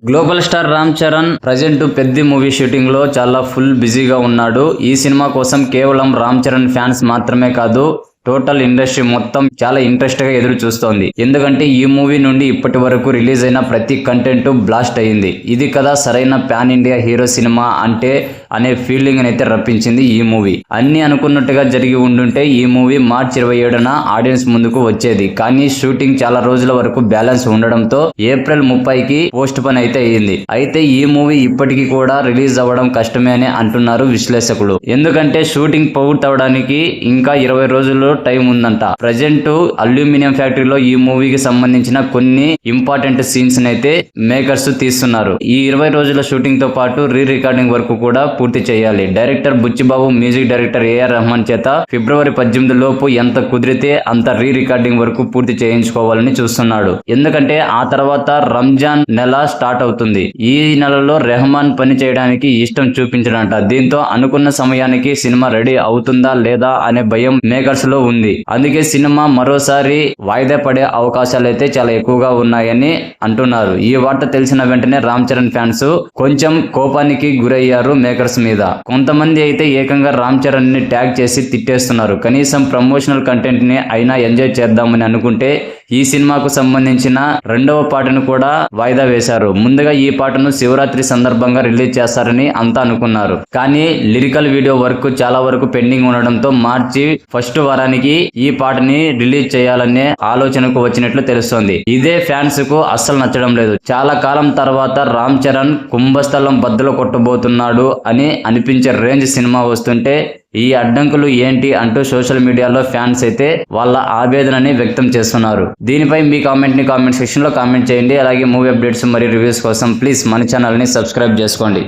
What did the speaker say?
Global star Ram Charan present పెద్ద movie shooting లో చాలా ఫుల్ బిజీగా ఉన్నాడు. ఈ సినిమా కోసం కేవలం రామ్ చరణ్ ఫ్యాన్స్ మాత్రమే కాదు, టోటల్ ఇండస్ట్రీ మొత్తం చాలా ఇంట్రెస్ట్ గా ఎదురు చూస్తోంది. ఎందుకంటే ఈ మూవీ నుండి ఇప్పటి వరకు రిలీజ్ అయిన ప్రతి కంటెంట్ బ్లాస్ట్ అయ్యింది. ఇది కదా సరైన పాన్ ఇండియా హీరో సినిమా అంటే అనే ఫీలింగ్ అయితే రప్పించింది ఈ మూవీ. అన్ని అనుకున్నట్టుగా జరిగి ఉండుంటే ఈ మూవీ మార్చి 27న ఆడియన్స్ ముందుకు వచ్చేది. కానీ షూటింగ్ చాలా రోజుల వరకు బ్యాలెన్స్ ఉండడంతో ఏప్రిల్ 30కి పోస్ట్ పోన్ అయితే అయ్యింది. అయితే ఈ మూవీ ఇప్పటికీ కూడా రిలీజ్ అవ్వడం కష్టమే అని అంటున్నారు విశ్లేషకులు. ఎందుకంటే షూటింగ్ పూర్తవడానికి ఇంకా 20 రోజులు టైం ఉందంట. ప్రజెంట్ అల్యూమినియం ఫ్యాక్టరీలో ఈ మూవీకి సంబంధించిన కొన్ని ఇంపార్టెంట్ సీన్స్ అయితే మేకర్స్ తీస్తున్నారు. ఈ 20 రోజుల షూటింగ్ తో పాటు రీ రికార్డింగ్ వర్క్ కూడా పూర్తి చేయాలి. Director Buchibabu, music director AR Rahman చేత ఫిబ్రవరి 18 లోపు ఎంత కుదిరితే అంత రీ రికార్డింగ్ వర్క్ పూర్తి చేయించుకోవాలని చూస్తున్నాడు. ఎందుకంటే ఆ తర్వాత రంజాన్ నెల స్టార్ట్ అవుతుంది. ఈ నెలలో రెహమాన్ పని చేయడానికి ఇష్టం చూపించడంట. దీంతో అనుకున్న సమయానికి సినిమా రెడీ అవుతుందా లేదా అనే భయం మేకర్స్ లో ఉంది. అందుకే సినిమా మరోసారి వాయిదా పడే అవకాశాలు అయితే చాలా ఎక్కువగా ఉన్నాయని అంటున్నారు. ఈ వార్త తెలిసిన వెంటనే రామ్ చరణ్ ఫ్యాన్స్ కొంచెం కోపానికి గురయ్యారు మేకర్స్ మీద. కొంతమంది అయితే ఏకంగా రామ్ చరణ్ ని ట్యాగ్ చేసి తిట్టేస్తున్నారు. కనీసం ప్రమోషనల్ కంటెంట్ ని అయినా ఎంజాయ్ చేద్దామని అనుకుంటే ఈ సినిమాకు సంబంధించిన రెండవ పాటను కూడా వాయిదా వేశారు. ముందుగా ఈ పాటను శివరాత్రి సందర్భంగా రిలీజ్ చేస్తారని అంతా అనుకున్నారు. కానీ లిరికల్ వీడియో వర్క్ చాలా వరకు పెండింగ్ ఉండడంతో మార్చి ఫస్ట్ వారానికి ఈ పాటని రిలీజ్ చేయాలనే ఆలోచనకు వచ్చినట్లు తెలుస్తోంది. ఇదే ఫ్యాన్స్ కు అస్సలు నచ్చడం లేదు. చాలా కాలం తర్వాత రామ్ చరణ్ కుంభస్థలం బద్దలు కొట్టబోతున్నాడు అని అనిపించే రేంజ్ సినిమా వస్తుంటే ఈ అడ్డంకులు ఏంటి అంటూ సోషల్ మీడియాలో ఫ్యాన్స్ అయితే వాళ్ళ ఆవేదనని వ్యక్తం చేస్తున్నారు. దీనిపై మీ కామెంట్ సెక్షన్ లో కామెంట్ చేయండి. అలాగే మూవీ అప్డేట్స్ మరియు రివ్యూస్ కోసం ప్లీజ్ మన ఛానల్ ని సబ్స్క్రైబ్ చేసుకోండి.